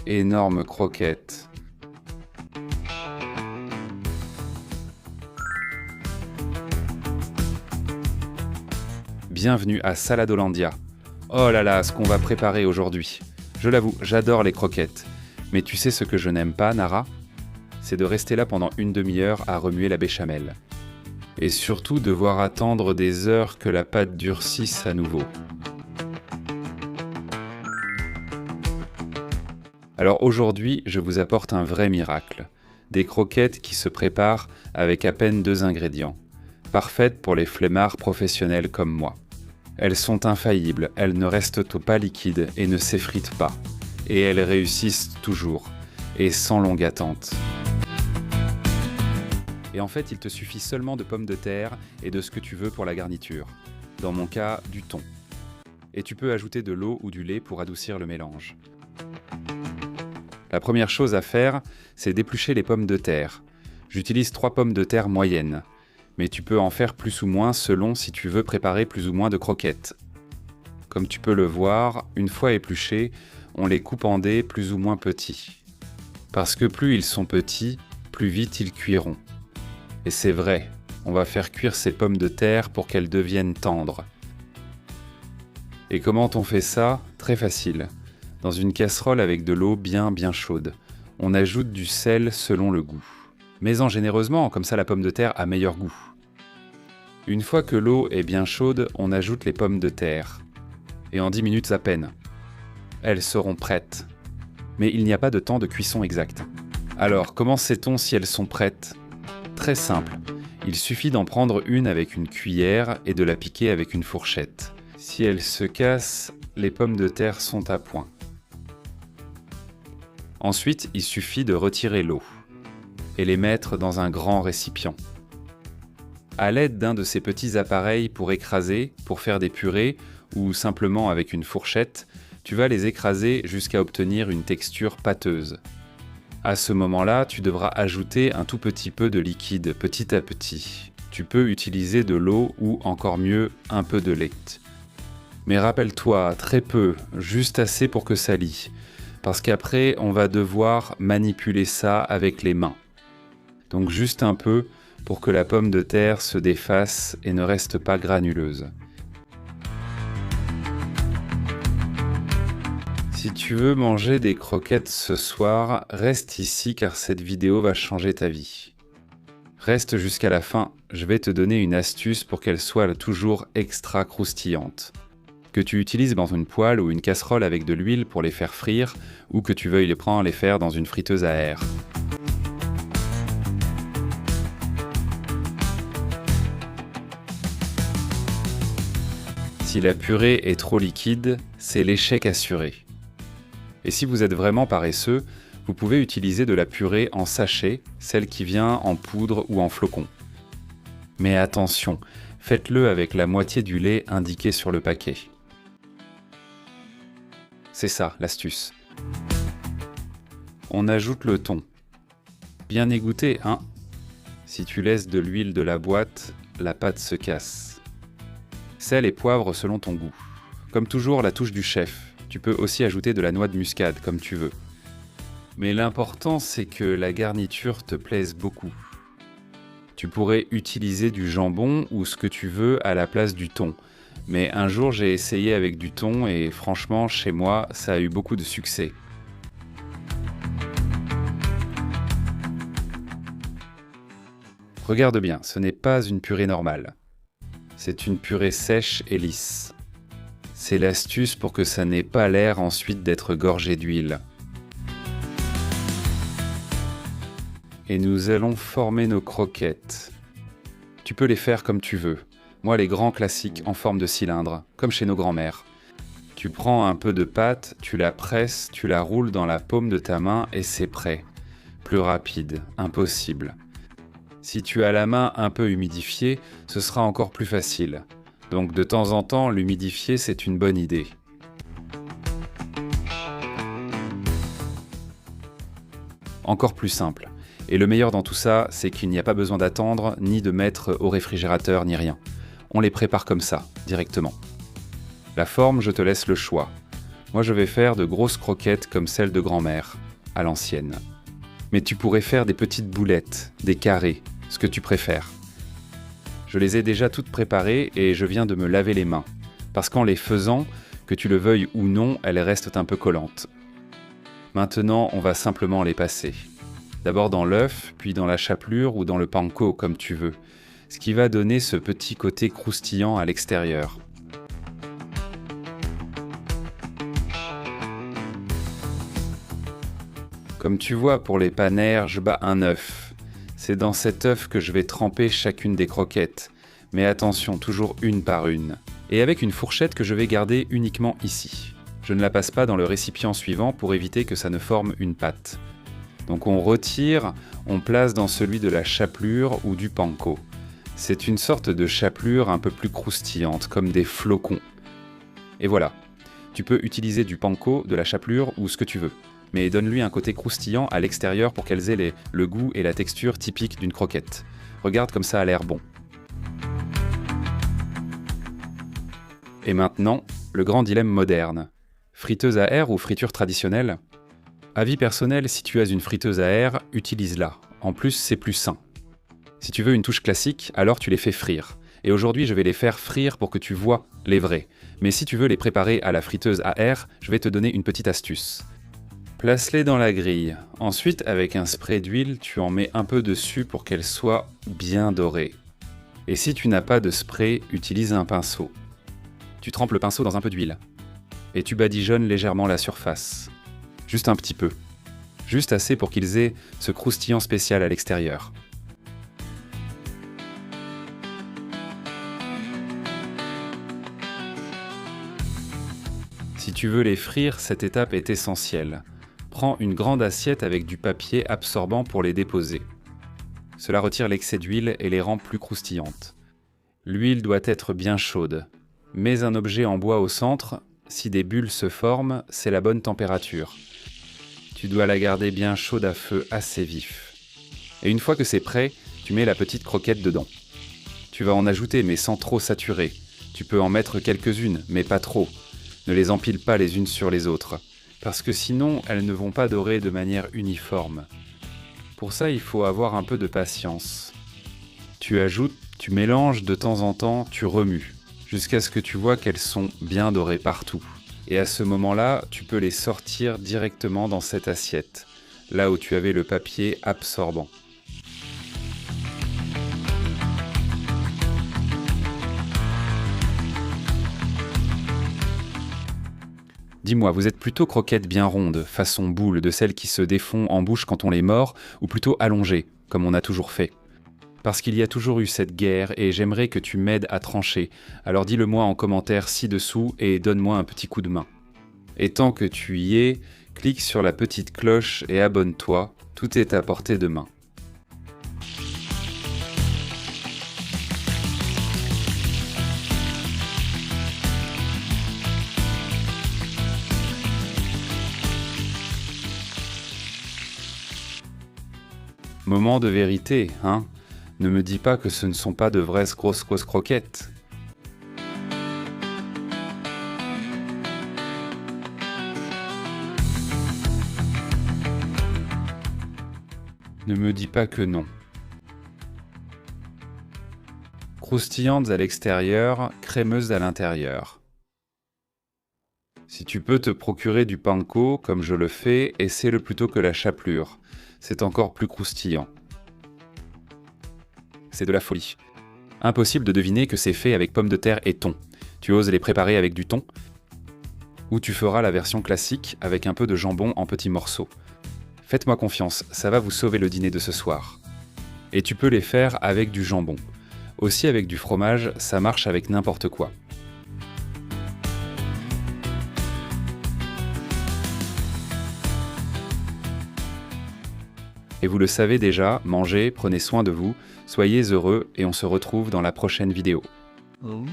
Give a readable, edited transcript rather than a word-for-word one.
énorme croquette. Bienvenue à Saladolandia. Oh là là, ce qu'on va préparer aujourd'hui. Je l'avoue, j'adore les croquettes. Mais tu sais ce que je n'aime pas, Nara ? C'est de rester là pendant une demi-heure à remuer la béchamel. Et surtout devoir attendre des heures que la pâte durcisse à nouveau. Alors aujourd'hui, je vous apporte un vrai miracle. Des croquettes qui se préparent avec à peine 2 ingrédients. Parfaites pour les flemmards professionnels comme moi. Elles sont infaillibles, elles ne restent pas liquides et ne s'effritent pas. Et elles réussissent toujours, et sans longue attente. Et en fait, il te suffit seulement de pommes de terre et de ce que tu veux pour la garniture. Dans mon cas, du thon. Et tu peux ajouter de l'eau ou du lait pour adoucir le mélange. La première chose à faire, c'est d'éplucher les pommes de terre. J'utilise 3 pommes de terre moyennes. Mais tu peux en faire plus ou moins selon si tu veux préparer plus ou moins de croquettes. Comme tu peux le voir, une fois épluchés, on les coupe en dés plus ou moins petits. Parce que plus ils sont petits, plus vite ils cuiront. Et c'est vrai, on va faire cuire ces pommes de terre pour qu'elles deviennent tendres. Et comment on fait ça ? Très facile. Dans une casserole avec de l'eau bien chaude. On ajoute du sel selon le goût. Mets-en généreusement, comme ça la pomme de terre a meilleur goût. Une fois que l'eau est bien chaude, on ajoute les pommes de terre. Et en 10 minutes à peine. Elles seront prêtes. Mais il n'y a pas de temps de cuisson exact. Alors, comment sait-on si elles sont prêtes ? Très simple. Il suffit d'en prendre une avec une cuillère et de la piquer avec une fourchette. Si elles se cassent, les pommes de terre sont à point. Ensuite, il suffit de retirer l'eau et les mettre dans un grand récipient. À l'aide d'un de ces petits appareils pour écraser, pour faire des purées, ou simplement avec une fourchette, tu vas les écraser jusqu'à obtenir une texture pâteuse. À ce moment-là, tu devras ajouter un tout petit peu de liquide petit à petit. Tu peux utiliser de l'eau ou, encore mieux, un peu de lait. Mais rappelle-toi, très peu, juste assez pour que ça lie. Parce qu'après, on va devoir manipuler ça avec les mains. Donc juste un peu pour que la pomme de terre se défasse et ne reste pas granuleuse. Si tu veux manger des croquettes ce soir, reste ici car cette vidéo va changer ta vie. Reste jusqu'à la fin, je vais te donner une astuce pour qu'elles soient toujours extra croustillantes. Que tu utilises dans une poêle ou une casserole avec de l'huile pour les faire frire, ou que tu veuilles les faire dans une friteuse à air. Si la purée est trop liquide, c'est l'échec assuré. Et si vous êtes vraiment paresseux, vous pouvez utiliser de la purée en sachet, celle qui vient en poudre ou en flocons. Mais attention, faites-le avec la moitié du lait indiqué sur le paquet. C'est ça, l'astuce. On ajoute le thon. Bien égoutté, hein ? Si tu laisses de l'huile de la boîte, la pâte se casse. Sel et poivre selon ton goût. Comme toujours, la touche du chef. Tu peux aussi ajouter de la noix de muscade, comme tu veux. Mais l'important, c'est que la garniture te plaise beaucoup. Tu pourrais utiliser du jambon ou ce que tu veux à la place du thon. Mais un jour, j'ai essayé avec du thon et franchement, chez moi, ça a eu beaucoup de succès. Regarde bien, ce n'est pas une purée normale. C'est une purée sèche et lisse. C'est l'astuce pour que ça n'ait pas l'air ensuite d'être gorgé d'huile. Et nous allons former nos croquettes. Tu peux les faire comme tu veux. Moi, les grands classiques en forme de cylindre, comme chez nos grands-mères. Tu prends un peu de pâte, tu la presses, tu la roules dans la paume de ta main et c'est prêt. Plus rapide, impossible. Si tu as la main un peu humidifiée, ce sera encore plus facile. Donc de temps en temps, l'humidifier, c'est une bonne idée. Encore plus simple. Et le meilleur dans tout ça, c'est qu'il n'y a pas besoin d'attendre, ni de mettre au réfrigérateur, ni rien. On les prépare comme ça, directement. La forme, je te laisse le choix. Moi je vais faire de grosses croquettes comme celles de grand-mère, à l'ancienne. Mais tu pourrais faire des petites boulettes, des carrés, ce que tu préfères. Je les ai déjà toutes préparées et je viens de me laver les mains, parce qu'en les faisant, que tu le veuilles ou non, elles restent un peu collantes. Maintenant, on va simplement les passer. D'abord dans l'œuf, puis dans la chapelure ou dans le panko, comme tu veux, ce qui va donner ce petit côté croustillant à l'extérieur. Comme tu vois, pour les panères, je bats un œuf. C'est dans cet œuf que je vais tremper chacune des croquettes. Mais attention, toujours une par une. Et avec une fourchette que je vais garder uniquement ici. Je ne la passe pas dans le récipient suivant pour éviter que ça ne forme une pâte. Donc on retire, on place dans celui de la chapelure ou du panko. C'est une sorte de chapelure un peu plus croustillante, comme des flocons. Et voilà, tu peux utiliser du panko, de la chapelure ou ce que tu veux. Mais donne-lui un côté croustillant à l'extérieur pour qu'elles aient le goût et la texture typiques d'une croquette. Regarde comme ça a l'air bon. Et maintenant, le grand dilemme moderne. Friteuse à air ou friture traditionnelle ? Avis personnel, si tu as une friteuse à air, utilise-la. En plus, c'est plus sain. Si tu veux une touche classique, alors tu les fais frire. Et aujourd'hui, je vais les faire frire pour que tu vois les vrais. Mais si tu veux les préparer à la friteuse à air, je vais te donner une petite astuce. Place-les dans la grille. Ensuite, avec un spray d'huile, tu en mets un peu dessus pour qu'elles soient bien dorées. Et si tu n'as pas de spray, utilise un pinceau. Tu trempes le pinceau dans un peu d'huile. Et tu badigeonnes légèrement la surface. Juste un petit peu. Juste assez pour qu'ils aient ce croustillant spécial à l'extérieur. Si tu veux les frire, cette étape est essentielle. Prends une grande assiette avec du papier absorbant pour les déposer. Cela retire l'excès d'huile et les rend plus croustillantes. L'huile doit être bien chaude. Mets un objet en bois au centre. Si des bulles se forment, c'est la bonne température. Tu dois la garder bien chaude à feu assez vif. Et une fois que c'est prêt, tu mets la petite croquette dedans. Tu vas en ajouter mais sans trop saturer. Tu peux en mettre quelques-unes, mais pas trop. Ne les empile pas les unes sur les autres, parce que sinon elles ne vont pas dorer de manière uniforme. Pour ça, il faut avoir un peu de patience. Tu ajoutes, tu mélanges de temps en temps, tu remues, jusqu'à ce que tu vois qu'elles sont bien dorées partout. Et à ce moment-là, tu peux les sortir directement dans cette assiette, là où tu avais le papier absorbant. Dis-moi, vous êtes plutôt croquettes bien rondes, façon boule, de celles qui se défont en bouche quand on les mord, ou plutôt allongées, comme on a toujours fait ? Parce qu'il y a toujours eu cette guerre et j'aimerais que tu m'aides à trancher, alors dis-le-moi en commentaire ci-dessous et donne-moi un petit coup de main. Et tant que tu y es, clique sur la petite cloche et abonne-toi, tout est à portée de main. Moment de vérité, hein ? Ne me dis pas que ce ne sont pas de vraies grosses croquettes. Ne me dis pas que non. Croustillantes à l'extérieur, crémeuses à l'intérieur. Si tu peux te procurer du panko, comme je le fais, essaie-le plutôt que la chapelure. C'est encore plus croustillant. C'est de la folie. Impossible de deviner que c'est fait avec pommes de terre et thon. Tu oses les préparer avec du thon ? Ou tu feras la version classique avec un peu de jambon en petits morceaux. Faites-moi confiance, ça va vous sauver le dîner de ce soir. Et tu peux les faire avec du jambon. Aussi avec du fromage, ça marche avec n'importe quoi. Et vous le savez déjà, mangez, prenez soin de vous, soyez heureux et on se retrouve dans la prochaine vidéo. Ouh.